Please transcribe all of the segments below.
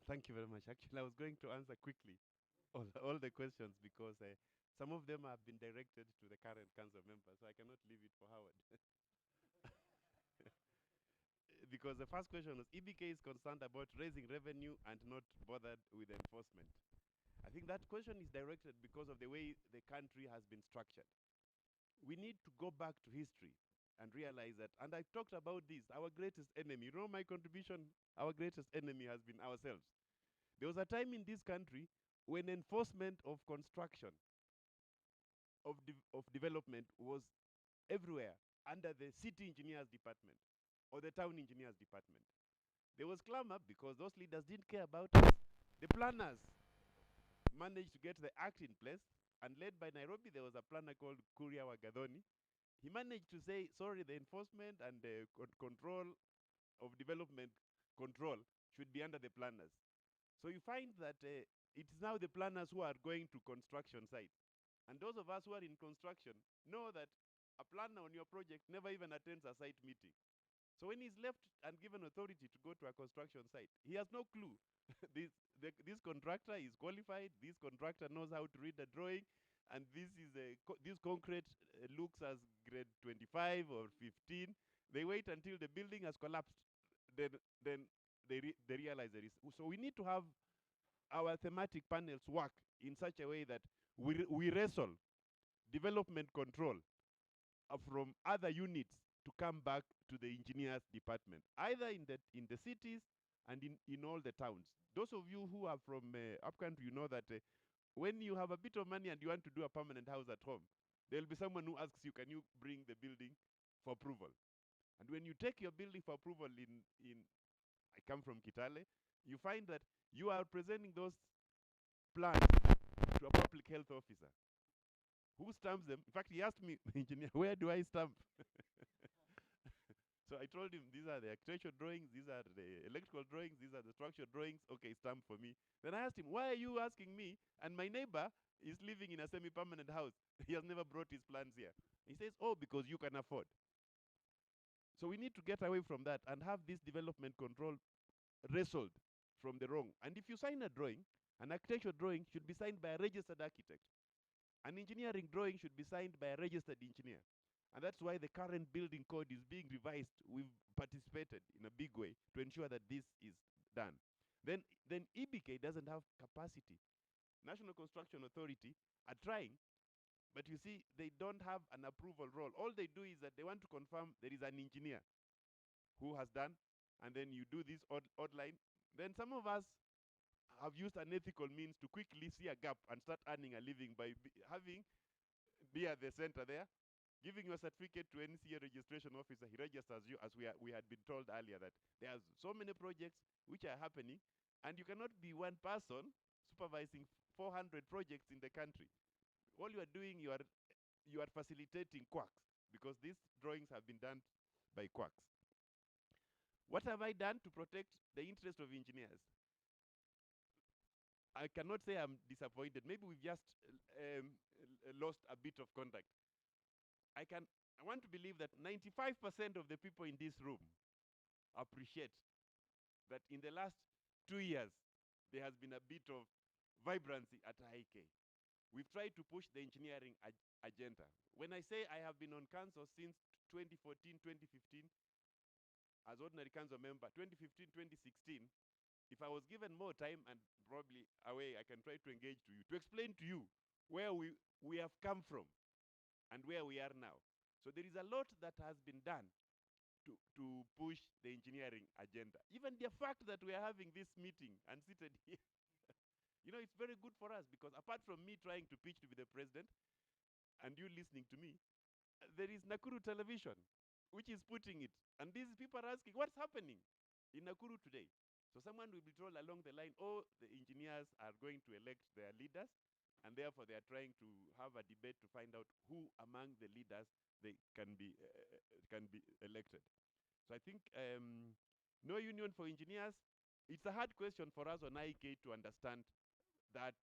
Thank you very much. Actually, I was going to answer quickly all the questions because some of them have been directed to the current council member, so I cannot leave it for Howard. Because the first question was EBK is concerned about raising revenue and not bothered with enforcement. I think that question is directed because of the way the country has been structured. We need to go back to history and realize that, and I talked about this, our greatest enemy, you know my contribution, our greatest enemy has been ourselves. There was a time in this country when enforcement of construction, of development was everywhere under the city engineers department or the town engineers department. There was clamor because those leaders didn't care about us. The planners managed to get the act in place, and led by Nairobi, there was a planner called Kuria Wagadhoni. He managed to say, sorry, the enforcement and the control of development control should be under the planners. So you find that it is now the planners who are going to construction site. And those of us who are in construction know that a planner on your project never even attends a site meeting. So when he's left and given authority to go to a construction site, he has no clue. This contractor is qualified, this contractor knows how to read the drawing, and this concrete looks as grade 25 or 15. They wait until the building has collapsed. Then they realize there is. So we need to have our thematic panels work in such a way that we wrestle development control from other units to come back to the engineers department, either in the cities and in all the towns. Those of you who are from upcountry, you know that when you have a bit of money and you want to do a permanent house at home, there'll be someone who asks you, can you bring the building for approval? And when you take your building for approval I come from Kitale, you find that you are presenting those plans to a public health officer who stamps them. In fact, he asked me, engineer, where do I stamp? So I told him, these are the architectural drawings, these are the electrical drawings, these are the structural drawings. Okay, stamp for me. Then I asked him, why are you asking me? And my neighbor is living in a semi-permanent house. He has never brought his plans here. He says, oh, because you can afford. So we need to get away from that and have this development control wrestled from the wrong. And if you sign a drawing, an architectural drawing should be signed by a registered architect. An engineering drawing should be signed by a registered engineer. And that's why the current building code is being revised. We've participated in a big way to ensure that this is done. Then EBK doesn't have capacity. National Construction Authority are trying, but you see, they don't have an approval role. All they do is that they want to confirm there is an engineer who has done, and then you do this odd line. Then some of us have used unethical means to quickly see a gap and start earning a living by having be at the center there, giving your certificate to NCA registration officer. He registers you, as we had been told earlier that there are so many projects which are happening, and you cannot be one person supervising 400 projects in the country. All you are doing, you are facilitating quacks, because these drawings have been done by quacks. What have I done to protect the interest of engineers? I cannot say I'm disappointed. Maybe we've just lost a bit of contact. I want to believe that 95% of the people in this room appreciate that in the last 2 years, there has been a bit of vibrancy at IEK. We've tried to push the engineering agenda. When I say I have been on council since 2014, 2015, as ordinary council member, 2015, 2016, if I was given more time and probably away, I can try to engage to you, to explain to you where we have come from and where we are now. So there is a lot that has been done to push the engineering agenda. Even the fact that we are having this meeting and seated here, you know, it's very good for us, because apart from me trying to pitch to be the president and you listening to me, there is Nakuru Television, which is putting it. And these people are asking, what's happening in Nakuru today? So someone will be told along the line, oh, the engineers are going to elect their leaders, and therefore they are trying to have a debate to find out who among the leaders they can be elected. So I think no union for engineers, it's a hard question for us on IEK to understand that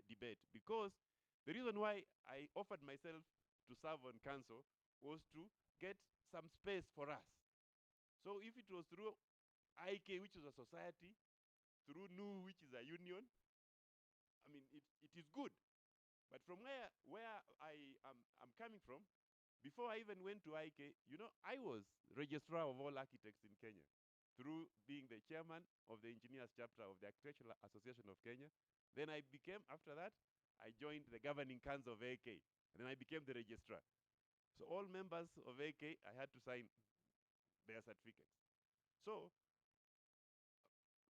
debate, because the reason why I offered myself to serve on council was to get some space for us. So if it was through IEK, which is a society, through NU, which is a union. I mean, it is good. But from where I'm coming from, before I even went to IEK, you know, I was registrar of all architects in Kenya through being the chairman of the engineers chapter of the Architectural Association of Kenya. Then I became, after that, I joined the governing council of IEK. And then I became the registrar. So all members of IEK, I had to sign their certificates. So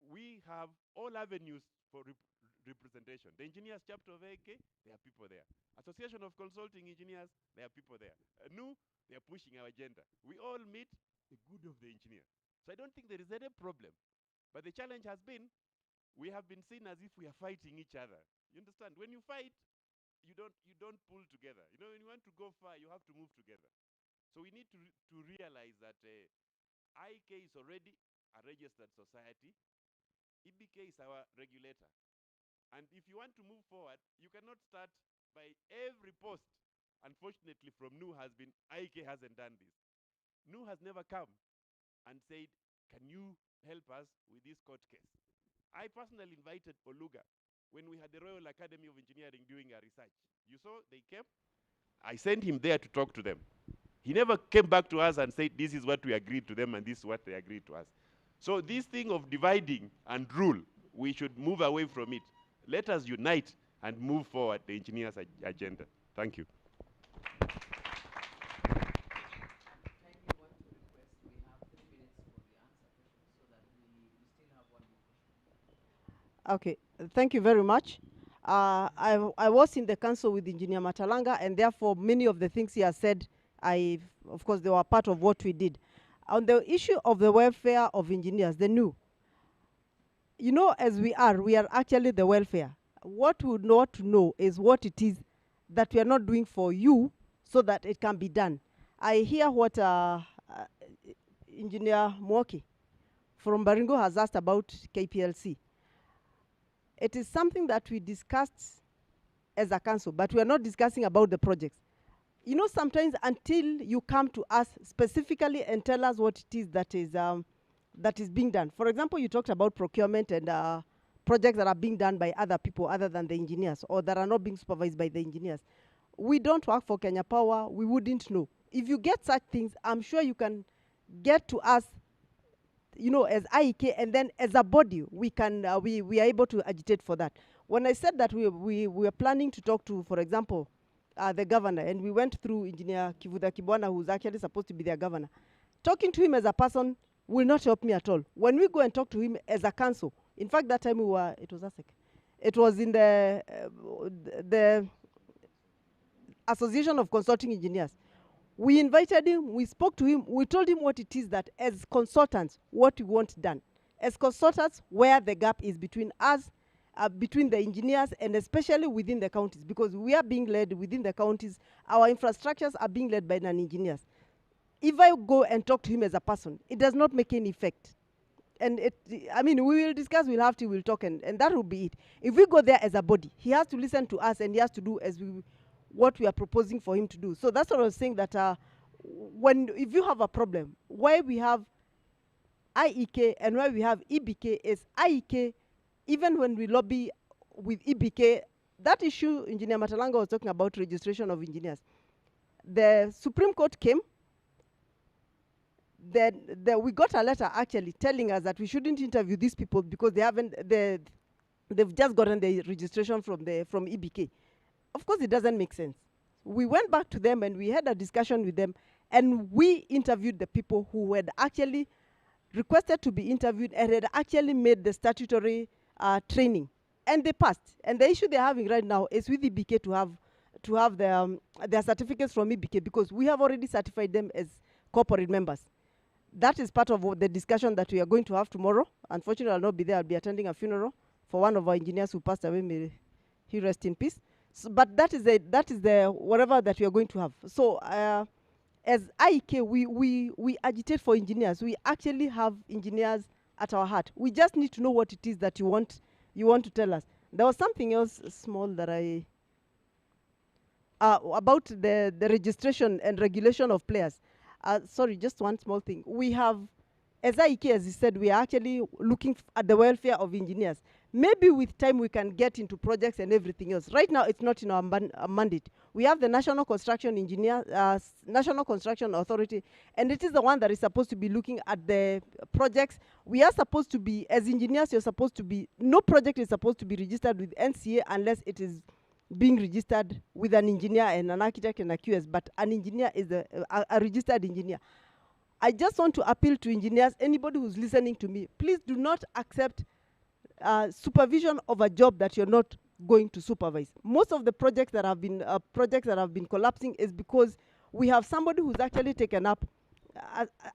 we have all avenues for representation. The engineers chapter of IEK, there are people there. Association of Consulting Engineers, there are people there. NU, they are pushing our agenda. We all meet the good of the engineer. So I don't think there is any problem. But the challenge has been, we have been seen as if we are fighting each other. You understand? When you fight, you don't pull together. You know, when you want to go far, you have to move together. So we need to realize that IEK is already a registered society. IBK is our regulator. And if you want to move forward, you cannot start by every post. Unfortunately, from NU has been, IEK hasn't done this. NU has never come and said, can you help us with this court case? I personally invited Oluga when we had the Royal Academy of Engineering doing a research. You saw they came? I sent him there to talk to them. He never came back to us and said, this is what we agreed to them and this is what they agreed to us. So this thing of dividing and rule, we should move away from it. Let us unite and move forward the engineers' agenda. Thank you. Okay, thank you very much. I was in the council with Engineer Matalanga, and therefore many of the things he has said, of course, they were part of what we did. On the issue of the welfare of engineers, the NU, you know, as we are actually the welfare. What we would not know is what it is that we are not doing for you so that it can be done. I hear what Engineer Mwoki from Baringo has asked about KPLC. It is something that we discussed as a council, but we are not discussing about the projects. You know, sometimes until you come to us specifically and tell us what it is that is being done. For example, you talked about procurement and projects that are being done by other people other than the engineers, or that are not being supervised by the engineers. We don't work for Kenya Power. We wouldn't know. If you get such things, I'm sure you can get to us, you know, as IEK, and then as a body, we can we are able to agitate for that. When I said that we were planning to talk to, for example, the governor, and we went through Engineer Kivuda Kibwana, who's actually supposed to be their governor. Talking to him as a person will not help me at all. When we go and talk to him as a council, in fact, that time it was ASEC. It was in the Association of Consulting Engineers. We invited him, we spoke to him, we told him what it is that as consultants, what we want done. As consultants, where the gap is between us, between the engineers, and especially within the counties, because we are being led within the counties. Our infrastructures are being led by non-engineers. If I go and talk to him as a person, it does not make any effect. And I mean, we will discuss, we'll talk, and that will be it. If we go there as a body, he has to listen to us, and he has to do what we are proposing for him to do. So that's what I was saying, that if you have a problem, why we have IEK and why we have EBK is IEK, even when we lobby with EBK, that issue Engineer Matalanga was talking about, registration of engineers. The Supreme Court came, then we got a letter actually telling us that we shouldn't interview these people because they've just gotten the registration from EBK. Of course, it doesn't make sense. We went back to them and we had a discussion with them, and we interviewed the people who had actually requested to be interviewed and had actually made the statutory training, and they passed. And the issue they're having right now is with EBK to have their certificates from EBK, because we have already certified them as corporate members. That is part of the discussion that we are going to have tomorrow. Unfortunately, I'll not be there. I'll be attending a funeral for one of our engineers who passed away. May he rest in peace. So, but that is the whatever that we are going to have. So as IEK, we agitate for engineers. We actually have engineers at our heart. We just need to know what it is that you want to tell us. There was something else small that about the registration and regulation of players. Sorry, just one small thing. We have as IEK, as you said, we are actually looking at the welfare of engineers. Maybe with time we can get into projects and everything else. Right now, it's not in our mandate. We have the National Construction National Construction Authority, and it is the one that is supposed to be looking at the projects. We are supposed to be, as engineers, you're supposed to be, no project is supposed to be registered with NCA unless it is being registered with an engineer and an architect and a QS, but an engineer is a registered engineer. I just want to appeal to engineers, anybody who's listening to me, please do not accept supervision of a job that you're not going to supervise. Most of the projects that have been collapsing is because we have somebody who's actually taken up,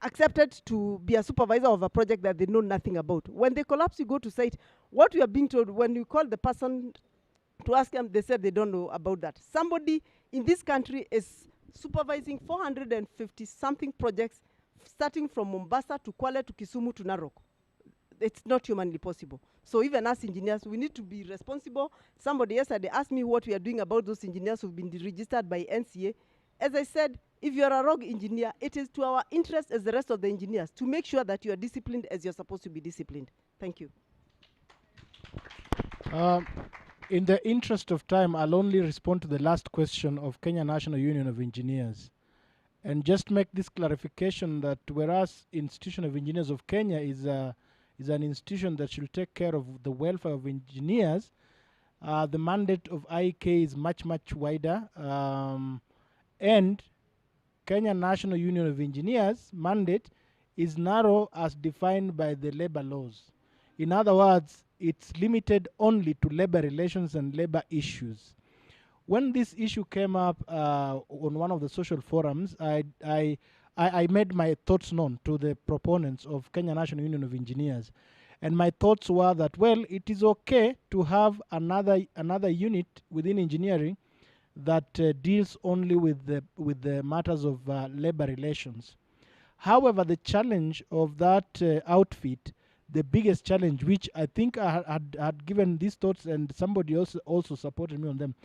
accepted to be a supervisor of a project that they know nothing about. When they collapse, you go to site. What we are being told, when you call the person to ask them, they said they don't know about that. Somebody in this country is supervising 450 something projects, starting from Mombasa to Kwale to Kisumu to Narok. It's not humanly possible. So even as engineers, we need to be responsible. Somebody yesterday asked me what we are doing about those engineers who've been registered by NCA. As I said, if you're a rogue engineer, it is to our interest as the rest of the engineers to make sure that you are disciplined as you're supposed to be disciplined. Thank you. In the interest of time, I'll only respond to the last question of Kenya National Union of Engineers. And just make this clarification that whereas Institution of Engineers of Kenya is an institution that should take care of the welfare of engineers, the mandate of IEK is much, much wider. And Kenya National Union of Engineers mandate is narrow as defined by the labor laws. In other words, it's limited only to labor relations and labor issues. When this issue came up on one of the social forums, I made my thoughts known to the proponents of Kenya National Union of Engineers. And my thoughts were that, well, it is okay to have another unit within engineering that deals only with the matters of labor relations. However, the challenge of that outfit, the biggest challenge, which I think I had given these thoughts and somebody else also supported me on them,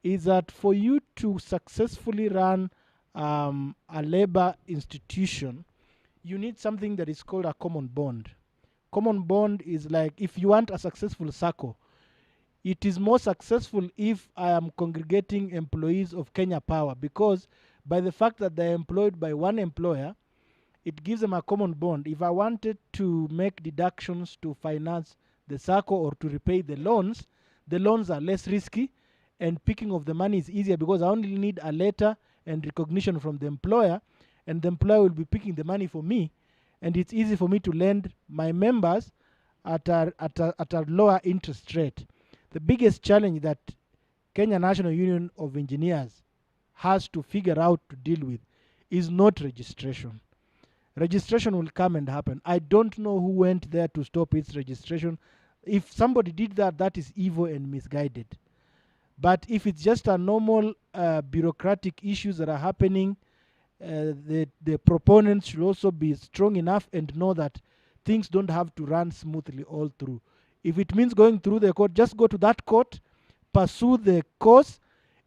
is that for you to successfully run a labor institution, you need something that is called a common bond. Common bond is like, if you want a successful SACCO, it is more successful if I am congregating employees of Kenya Power, because by the fact that they're employed by one employer, it gives them a common bond. If I wanted to make deductions to finance the SACCO or to repay the loans are less risky, and picking of the money is easier because I only need a letter and recognition from the employer, and the employer will be picking the money for me, and it's easy for me to lend my members at a lower interest rate. The biggest challenge that Kenya National Union of Engineers has to figure out to deal with is not registration. Registration will come and happen. I don't know who went there to stop its registration. If somebody did that, that is evil and misguided. But if it's just a normal bureaucratic issues that are happening, the proponents should also be strong enough and know that things don't have to run smoothly all through. If it means going through the court, just go to that court, pursue the cause.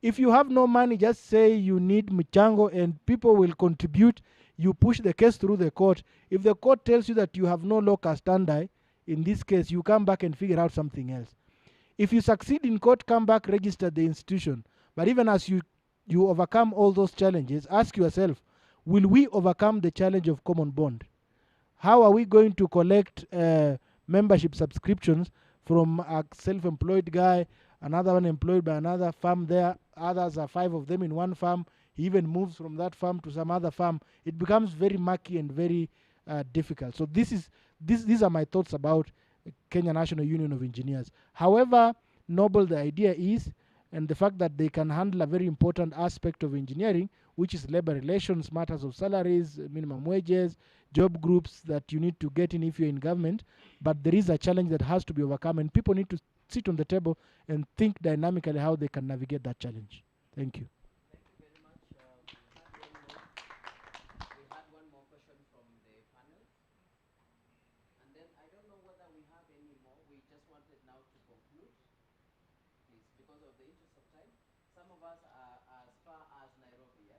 If you have no money, just say you need michango and people will contribute. You push the case through the court. If the court tells you that you have no locus standi, in this case, you come back and figure out something else. If you succeed in court, come back, register the institution. But even as you overcome all those challenges, ask yourself, will we overcome the challenge of common bond? How are we going to collect membership subscriptions from a self-employed guy, another one employed by another firm there, others are 5 of them in one firm, he even moves from that farm to some other farm. It becomes very murky and very difficult. So these are my thoughts about Kenya National Union of Engineers. However noble the idea is, and the fact that they can handle a very important aspect of engineering, which is labor relations, matters of salaries, minimum wages, job groups that you need to get in if you're in government. But there is a challenge that has to be overcome, and people need to sit on the table and think dynamically how they can navigate that challenge. Thank you. We had one more question from the panel. And then I don't know whether we have any more. We just wanted now to conclude, please, because of the interest of time. Some of us are as far as Nairobi,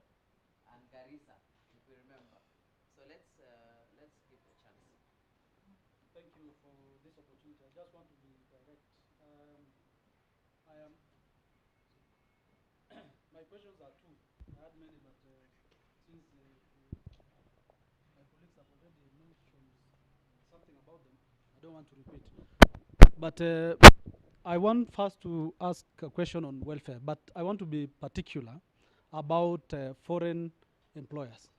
and Garissa, if we remember. So let's give the chance. Thank you for this opportunity. I just want to be direct. I am. My questions are two. I had many, but since my colleagues have already mentioned something about them, I don't want to repeat. But I want first to ask a question on welfare, but I want to be particular about foreign employers.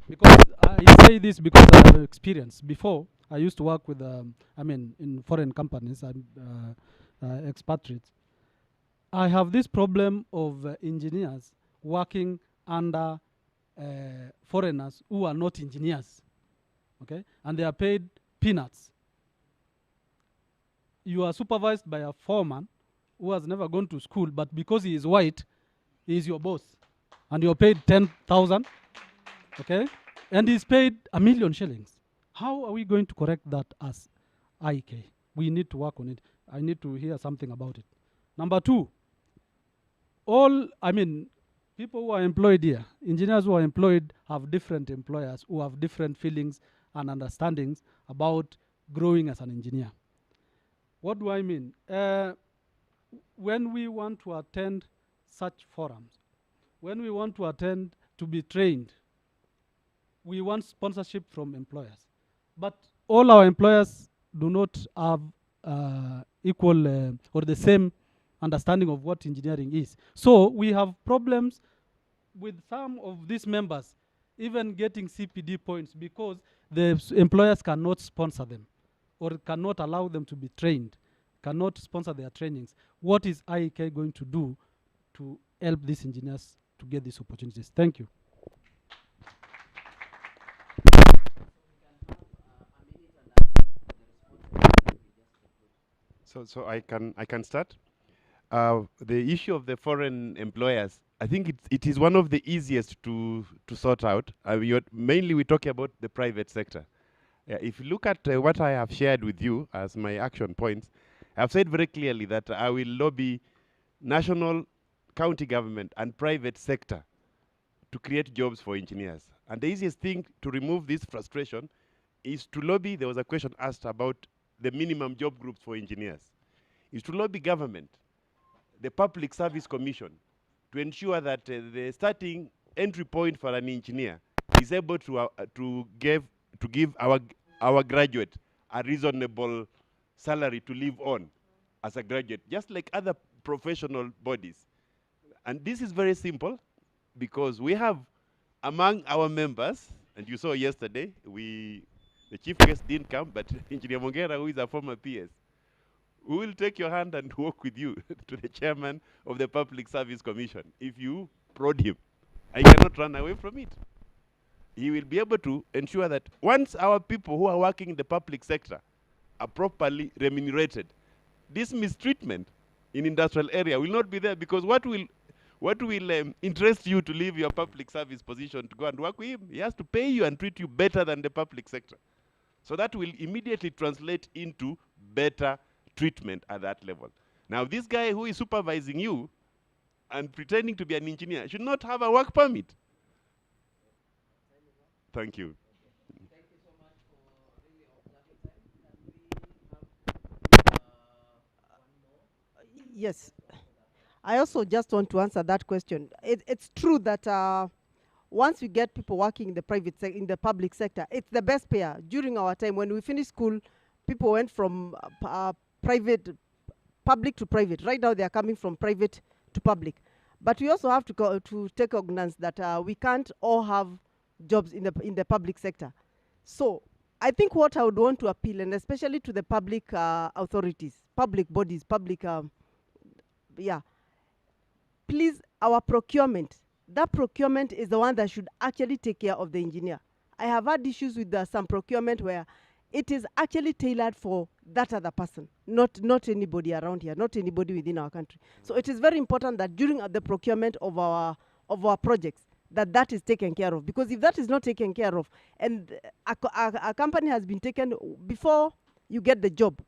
Because I say this because I have experience. Before, I used to work with, in foreign companies, expatriates. I have this problem of engineers working under foreigners who are not engineers, okay? And they are paid peanuts. You are supervised by a foreman who has never gone to school, but because he is white, he is your boss. And you're paid 10,000, okay? And he's paid 1,000,000 shillings. How are we going to correct that as IEK? We need to work on it. I need to hear something about it. Number two, people who are employed here, engineers who are employed, have different employers who have different feelings and understandings about growing as an engineer. What do I mean? When we want to attend such forums, when we want to attend to be trained, we want sponsorship from employers. But all our employers do not have equal or the same understanding of what engineering is. So we have problems with some of these members even getting CPD points because the employers cannot sponsor them or cannot allow them to be trained, cannot sponsor their trainings. What is IEK going to do to help these engineers to get these opportunities? Thank you. So I can start. The issue of the foreign employers, I think it is one of the easiest to sort out. Mainly we talk about the private sector. If you look at what I have shared with you as my action points, I've said very clearly that I will lobby national, county government and private sector to create jobs for engineers. And the easiest thing to remove this frustration is to lobby. There was a question asked about the minimum job groups for engineers. Is to lobby government, the Public Service Commission, to ensure that the starting entry point for an engineer is able to give our graduate a reasonable salary to live on as a graduate, just like other professional bodies. And this is very simple because we have among our members, and you saw yesterday, the chief guest didn't come, but Engineer Mongera, who is a former PS, we will take your hand and walk with you to the chairman of the Public Service Commission. If you prod him, I cannot run away from it. He will be able to ensure that once our people who are working in the public sector are properly remunerated, this mistreatment in industrial area will not be there, because what will interest you to leave your public service position to go and work with him? He has to pay you and treat you better than the public sector. So that will immediately translate into better treatment at that level. Now, this guy who is supervising you and pretending to be an engineer should not have a work permit. Thank you. Thank you so much for really observing time. Yes. I also just want to answer that question. It's true that once we get people working in the in the public sector, it's the best payer. During our time when we finished school, people went from public to private. Right now, they are coming from private to public. But we also have to take cognizance that we can't all have jobs in the public sector. So I think what I would want to appeal, and especially to the public authorities, public bodies, please, our procurement, that procurement is the one that should actually take care of the engineer. I have had issues with some procurement where it is actually tailored for that other person, not anybody around here, not anybody within our country. So it is very important that during the procurement of our projects, that is taken care of. Because if that is not taken care of, and a company has been taken before you get the job,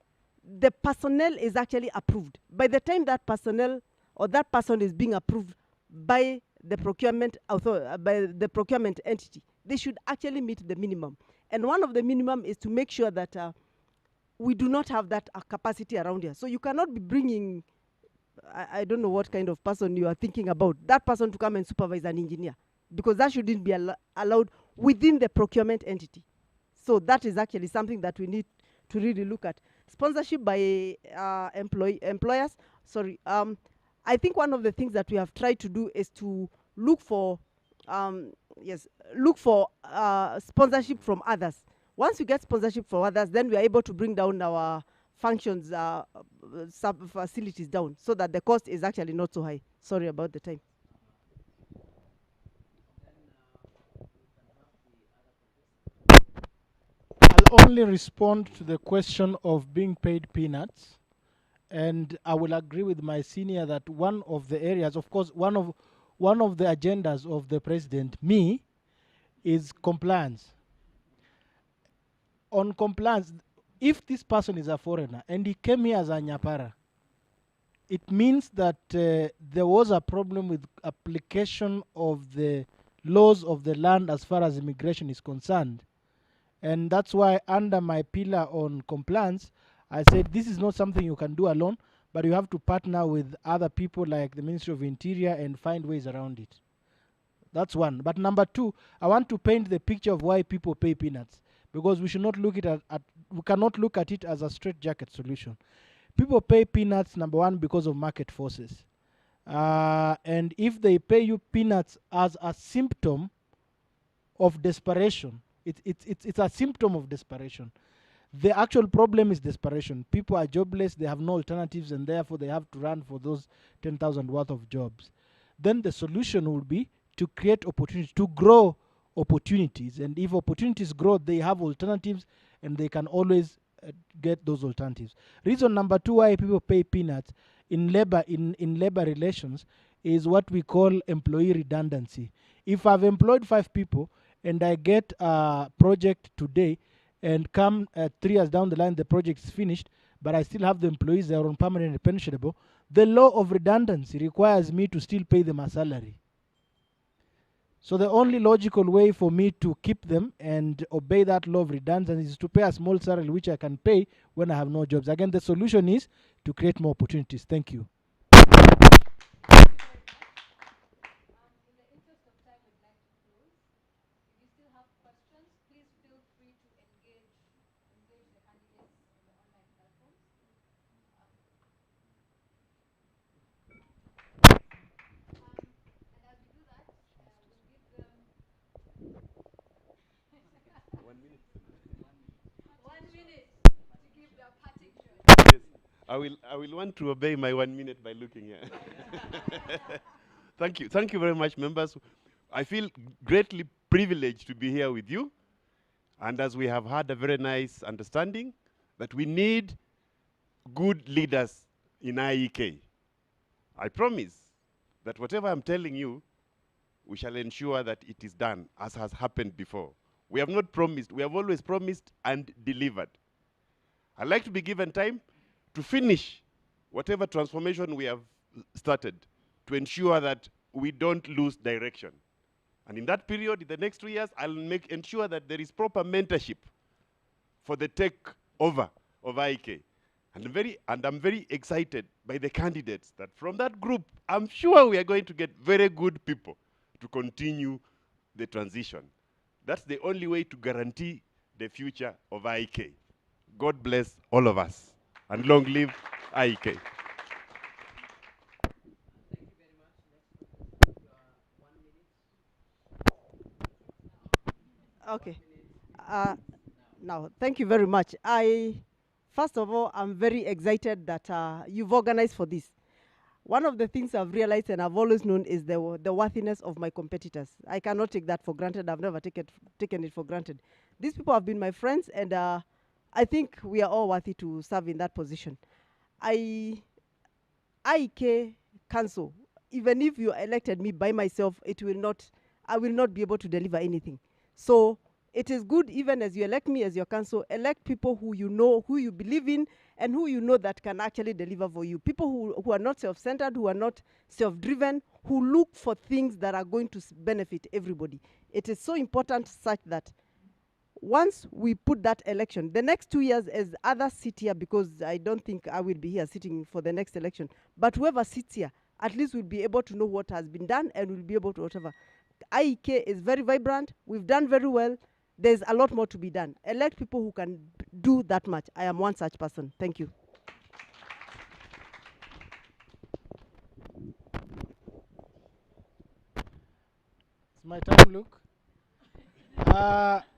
the personnel is actually approved. By the time that personnel or that person is being approved by the procurement by the procurement entity, they should actually meet the minimum. And one of the minimum is to make sure that we do not have that capacity around here. So you cannot be bringing, I don't know what kind of person you are thinking about, that person to come and supervise an engineer, because that shouldn't be allowed within the procurement entity. So that is actually something that we need to really look at. Sponsorship by employers. Sorry. I think one of the things that we have tried to do is to look for, sponsorship from others. Once we get sponsorship from others, then we are able to bring down our functions, sub facilities down, so that the cost is actually not so high. Sorry about the time. I'll only respond to the question of being paid peanuts. And I will agree with my senior that one of the areas, of course, one of the agendas of the president, me, is compliance. On compliance, if this person is a foreigner and he came here as a Nyapara, it means that there was a problem with application of the laws of the land as far as immigration is concerned. And that's why under my pillar on compliance, I said this is not something you can do alone, but you have to partner with other people like the Ministry of Interior and find ways around it. That's one. But number two, I want to paint the picture of why people pay peanuts, because we should not look we cannot look at it as a straitjacket solution. People pay peanuts, number one, because of market forces. And if they pay you peanuts as a symptom of desperation, it's a symptom of desperation. The actual problem is desperation. People are jobless, they have no alternatives, and therefore they have to run for those 10,000 worth of jobs. Then the solution would be to create opportunities, to grow opportunities. And if opportunities grow, they have alternatives, and they can always get those alternatives. Reason number two why people pay peanuts in labor relations is what we call employee redundancy. If I've employed 5 people and I get a project today, and come 3 years down the line, the project is finished, but I still have the employees, they are on permanent and pensionable, the law of redundancy requires me to still pay them a salary. So the only logical way for me to keep them and obey that law of redundancy is to pay a small salary, which I can pay when I have no jobs. Again, the solution is to create more opportunities. Thank you. Yes, I will want to obey my 1 minute by looking here. Thank you very much, members. I feel greatly privileged to be here with you. And as we have had a very nice understanding that we need good leaders in IEK, I promise that whatever I'm telling you, we shall ensure that it is done as has happened before. We have not promised, we have always promised and delivered. I'd like to be given time to finish whatever transformation we have started to ensure that we don't lose direction. And in that period, in the next 3 years, I'll ensure that there is proper mentorship for the takeover of IEK. And I'm very excited by the candidates that from that group, I'm sure we are going to get very good people to continue the transition. That's the only way to guarantee the future of IEK. God bless all of us, and long live IEK. Okay. Now, thank you very much. First of all, I'm very excited that you've organized for this. One of the things I've realized and I've always known is the worthiness of my competitors. I cannot take that for granted. I've never taken it for granted. These people have been my friends, and I think we are all worthy to serve in that position. IEK Council, even if you elected me by myself, I will not be able to deliver anything. So it is good, even as you elect me as your council, elect people who you know, who you believe in, and who you know that can actually deliver for you. People who are not self-centered, who are not self-driven, who look for things that are going to benefit everybody. It is so important such that once we put that election, the next 2 years, as others sit here, because I don't think I will be here sitting for the next election, but whoever sits here, at least will be able to know what has been done and will be able to whatever. IEK is very vibrant. We've done very well. There's a lot more to be done. Elect people who can do that much. I am one such person. Thank you. It's my time, Luke.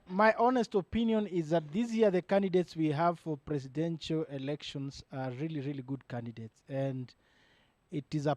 My honest opinion is that this year the candidates we have for presidential elections are really, really good candidates. And it is a